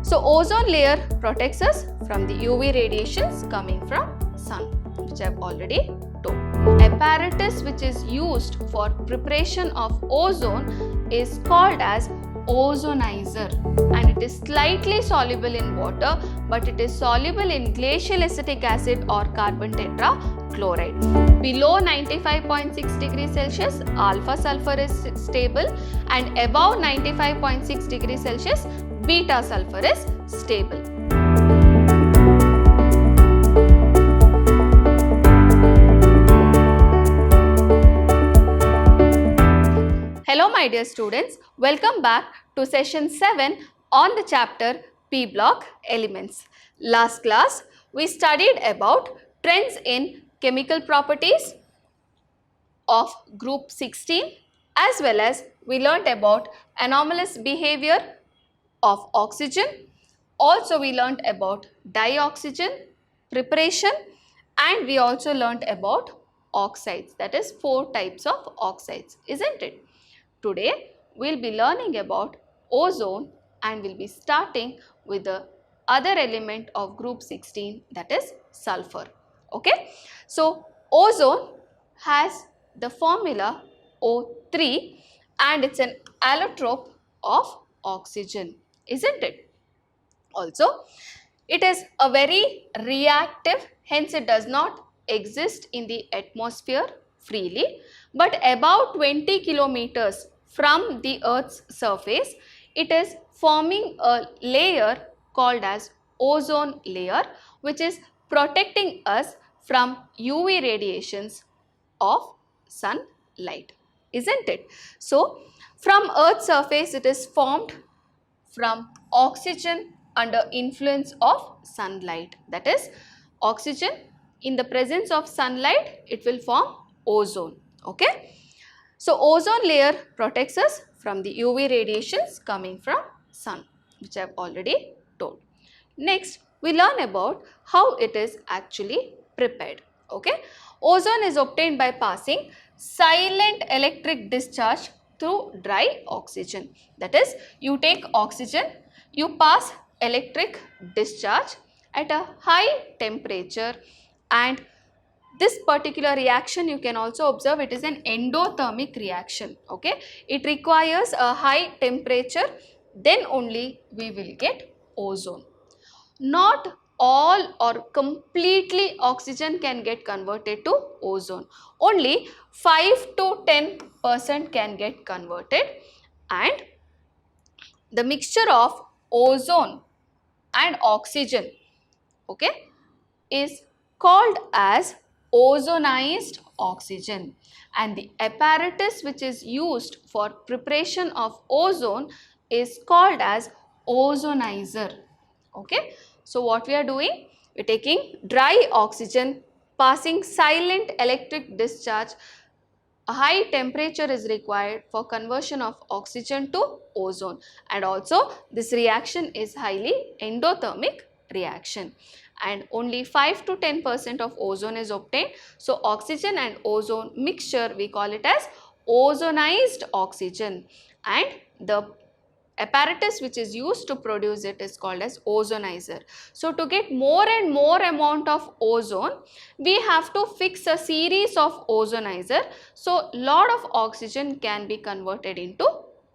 So ozone layer protects us from the UV radiations coming from sun, which I have already told. Apparatus which is used for preparation of ozone is called as ozonizer, and it is slightly soluble in water, but it is soluble in glacial acetic acid or carbon tetrachloride. Below 95.6 degrees Celsius, alpha sulfur is stable, and above 95.6 degrees Celsius, beta sulfur is stable. Hello my dear students, welcome back to session 7 on the chapter P block elements. Last class we studied about trends in chemical properties of group 16, as well as we learnt about anomalous behavior of oxygen. Also we learnt about dioxygen preparation, and we also learnt about oxides, that is 4 types of oxides, isn't it? Today we will be learning about ozone, and we will be starting with the other element of group 16, that is sulfur. Okay. So ozone has the formula O3, and it's an allotrope of oxygen, isn't it? Also, it is a very reactive, hence it does not exist in the atmosphere freely, but about 20 kilometers from the Earth's surface, it is forming a layer called as ozone layer, which is protecting us from UV radiations of sunlight, isn't it? So, from Earth's surface it is formed from oxygen under influence of sunlight, that is oxygen in the presence of sunlight, it will form ozone. Okay. So ozone layer protects us from the UV radiations coming from sun, which I have already told. Next we learn about how it is actually prepared. Okay. Ozone is obtained by passing silent electric discharge through dry oxygen. That is, you take oxygen, you pass electric discharge at a high temperature, and this particular reaction you can also observe, it is an endothermic reaction. Okay. It requires a high temperature, then only we will get ozone. Not all or completely oxygen can get converted to ozone. Only 5 to 10% can get converted, and the mixture of ozone and oxygen, okay, is called as ozonized oxygen, and the apparatus which is used for preparation of ozone is called as ozonizer. Okay. So what we are doing? We are taking dry oxygen, passing silent electric discharge. A high temperature is required for conversion of oxygen to ozone, and also this reaction is highly endothermic reaction, and only 5 to 10% of ozone is obtained. So oxygen and ozone mixture, we call it as ozonized oxygen, and the apparatus which is used to produce it is called as ozonizer. So to get more and more amount of ozone, we have to fix a series of ozonizer, so lot of oxygen can be converted into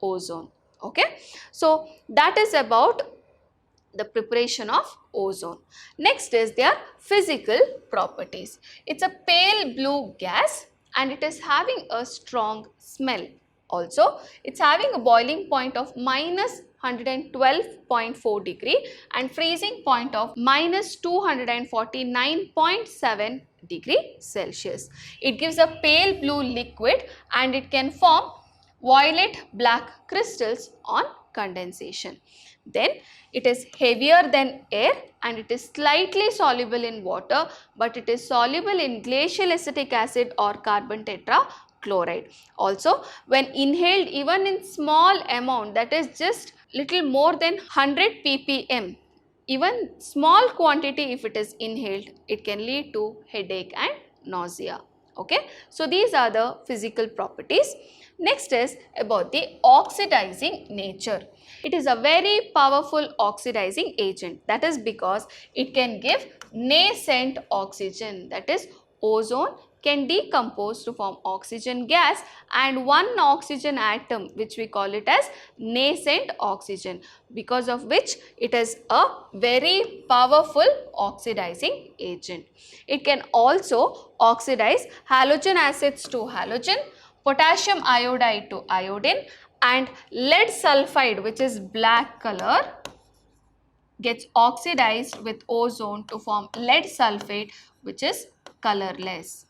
ozone. Okay. So that is about the preparation of ozone. Next is their physical properties. It's a pale blue gas, and it is having a strong smell. Also, it's having a boiling point of minus 112.4 degree and freezing point of minus 249.7 degree Celsius. It gives a pale blue liquid, and it can form violet black crystals on condensation. Then it is heavier than air, and it is slightly soluble in water, but it is soluble in glacial acetic acid or carbon tetrachloride. Also, when inhaled even in small amount, that is just little more than 100 ppm, even small quantity if it is inhaled, it can lead to headache and nausea. Okay, so these are the physical properties. Next is about the oxidizing nature. It is a very powerful oxidizing agent. That is because it can give nascent oxygen, that is ozone can decompose to form oxygen gas and one oxygen atom, which we call it as nascent oxygen, because of which it is a very powerful oxidizing agent. It can also oxidize halogen acids to halogen, potassium iodide to iodine, and lead sulfide, which is black color, gets oxidized with ozone to form lead sulfate, which is colorless,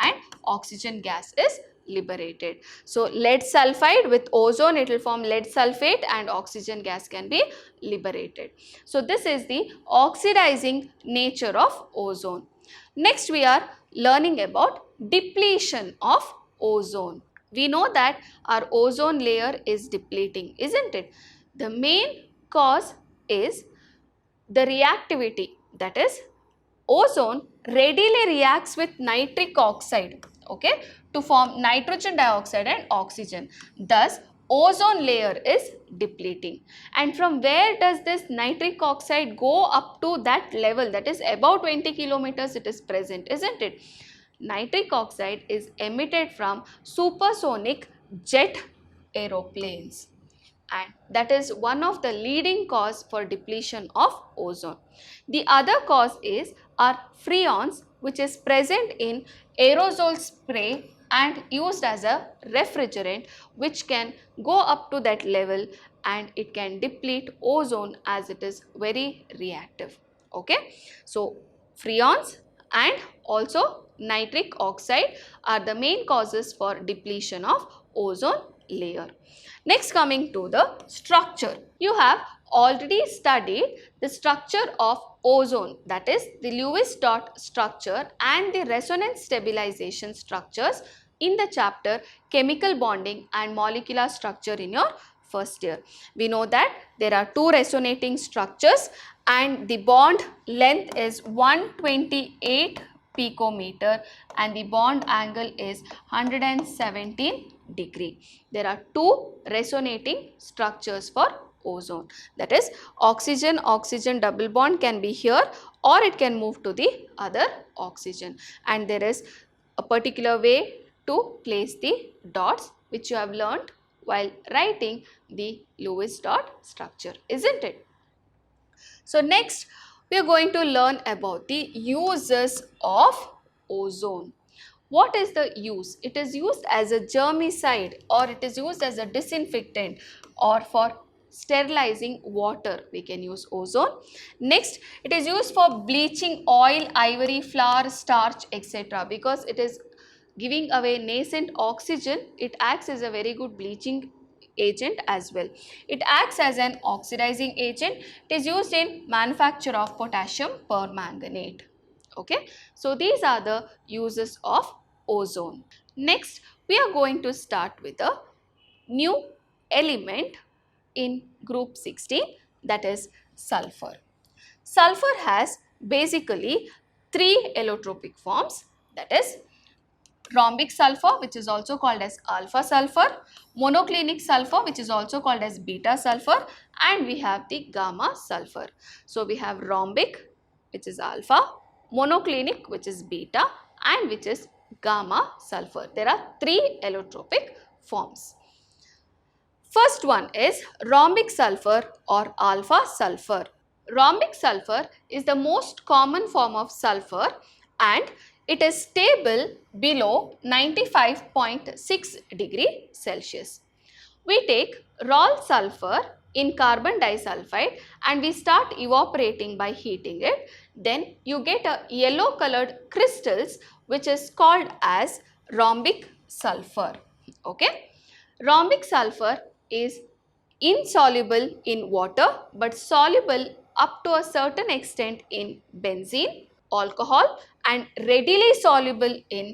and oxygen gas is liberated. So lead sulfide with ozone, it will form lead sulfate and oxygen gas can be liberated. So this is the oxidizing nature of ozone. Next we are learning about depletion of ozone. We know that our ozone layer is depleting, isn't it? The main cause is the reactivity, that is ozone readily reacts with nitric oxide, okay, to form nitrogen dioxide and oxygen. Thus ozone layer is depleting. And from where does this nitric oxide go up to that level, that is above 20 kilometers it is present, isn't it? Nitric oxide is emitted from supersonic jet aeroplanes, and that is one of the leading cause for depletion of ozone. The other cause is our freons, which is present in aerosol spray and used as a refrigerant, which can go up to that level and it can deplete ozone as it is very reactive. Okay, so freons and also nitric oxide are the main causes for depletion of ozone layer. Next, coming to the structure. You have already studied the structure of ozone, that is the Lewis dot structure and the resonance stabilization structures in the chapter chemical bonding and molecular structure in your first year. We know that there are two resonating structures and the bond length is 128 picometer and the bond angle is 117 degree. There are two resonating structures for ozone, that is oxygen oxygen double bond can be here or it can move to the other oxygen, and there is a particular way to place the dots which you have learnt while writing the Lewis dot structure, isn't it? So next we are going to learn about the uses of ozone. What is the use? It is used as a germicide or it is used as a disinfectant or for sterilizing water we can use ozone. Next, it is used for bleaching oil, ivory, flour, starch, etc. because it is giving away nascent oxygen. It acts as a very good bleaching agent as well. It acts as an oxidizing agent. It is used in manufacture of potassium permanganate. Okay, so these are the uses of ozone. Next, we are going to start with a new element in group 16, that is sulfur. Sulfur has basically three allotropic forms, that is rhombic sulfur, which is also called as alpha sulfur, monoclinic sulfur, which is also called as beta sulfur, and we have the gamma sulfur. So we have rhombic, which is alpha, monoclinic, which is beta, and which is gamma sulfur. There are three allotropic forms. First one is rhombic sulfur or alpha sulfur. Rhombic sulfur is the most common form of sulfur and it is stable below 95.6 degree Celsius. We take raw sulfur in carbon disulfide and we start evaporating by heating it. Then you get a yellow colored crystals which is called as rhombic sulfur. Okay. Rhombic sulfur is insoluble in water but soluble up to a certain extent in benzene, alcohol, and readily soluble in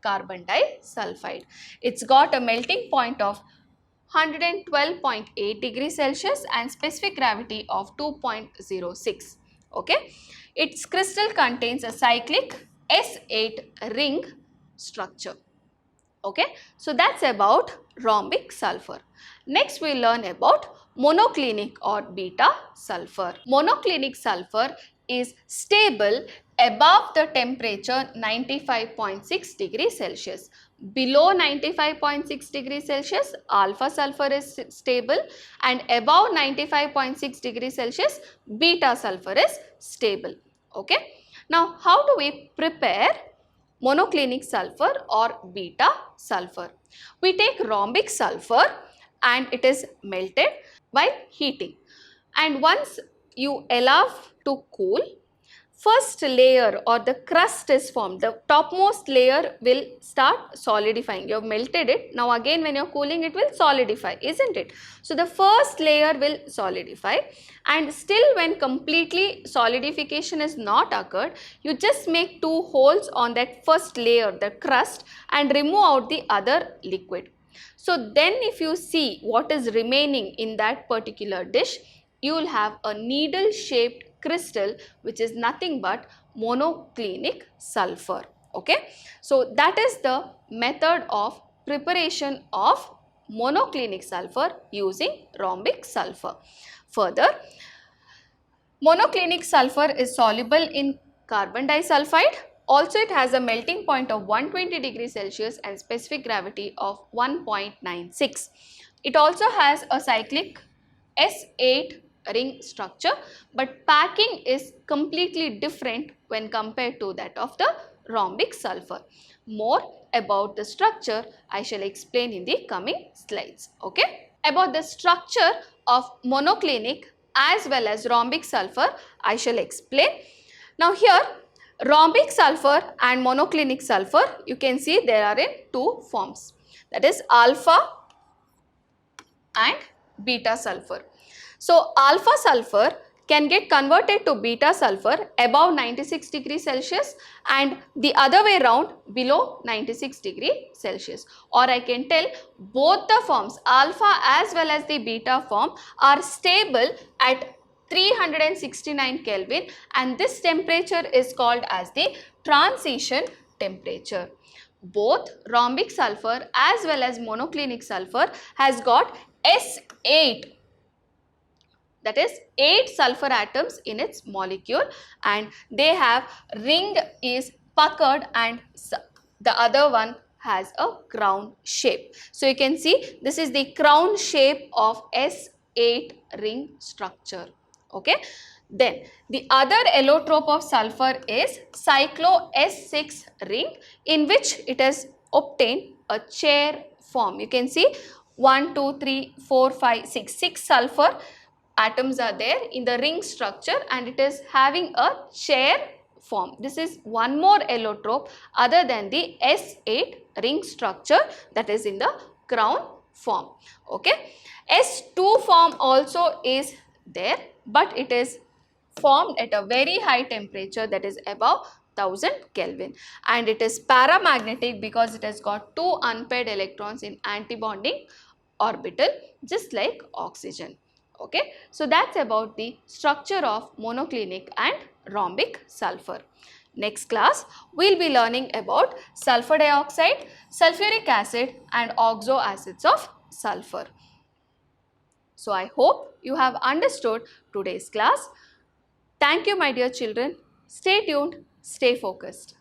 carbon disulfide. It's got a melting point of 112.8 degrees Celsius and specific gravity of 2.06. Okay. Its crystal contains a cyclic S8 ring structure. Okay, so that's about rhombic sulfur. Next we learn about monoclinic or beta sulfur. Monoclinic sulfur is stable above the temperature 95.6 degrees Celsius. Below 95.6 degrees Celsius, alpha sulfur is stable, and above 95.6 degrees Celsius, beta sulfur is stable. Okay. Now, how do we prepare monoclinic sulfur or beta sulfur? We take rhombic sulfur and it is melted while heating, and once you allow to cool, first layer or the crust is formed. The topmost layer will start solidifying. You have melted it. Now again when you are cooling, it will solidify, isn't it? So the first layer will solidify, and still when completely solidification is not occurred, you just make two holes on that first layer, the crust, and remove out the other liquid. So then if you see what is remaining in that particular dish, you will have a needle shaped crystal which is nothing but monoclinic sulfur. Okay, so that is the method of preparation of monoclinic sulfur using rhombic sulfur. Further, monoclinic sulfur is soluble in carbon disulfide. Also, it has a melting point of 120 degrees Celsius and specific gravity of 1.96. It also has a cyclic S8 ring structure, but packing is completely different when compared to that of the rhombic sulfur. More about the structure I shall explain in the coming slides. Okay. About the structure of monoclinic as well as rhombic sulfur I shall explain. Now here rhombic sulfur and monoclinic sulfur, you can see there are in two forms, that is alpha and beta sulfur. So alpha sulfur can get converted to beta sulfur above 96 degrees Celsius and the other way round below 96 degrees Celsius, or I can tell both the forms, alpha as well as the beta form, are stable at 369 Kelvin, and this temperature is called as the transition temperature. Both rhombic sulfur as well as monoclinic sulfur has got S8, that is 8 sulfur atoms in its molecule, and they have ring is puckered and the other one has a crown shape. So you can see this is the crown shape of S8 ring structure. Okay. Then the other allotrope of sulfur is cyclo S6 ring, in which it has obtained a chair form. You can see 1, 2, 3, 4, 5, 6, 6 sulfur atoms are there in the ring structure, and it is having a chair form. This is one more allotrope other than the S8 ring structure, that is in the crown form. Okay. S2 form also is there, but it is formed at a very high temperature, that is above 1000 Kelvin, and it is paramagnetic because it has got two unpaired electrons in antibonding orbital just like oxygen. Okay. So that's about the structure of monoclinic and rhombic sulfur. Next class we will be learning about sulfur dioxide, sulfuric acid and oxo acids of sulfur. So I hope you have understood today's class. Thank you my dear children. Stay tuned, stay focused.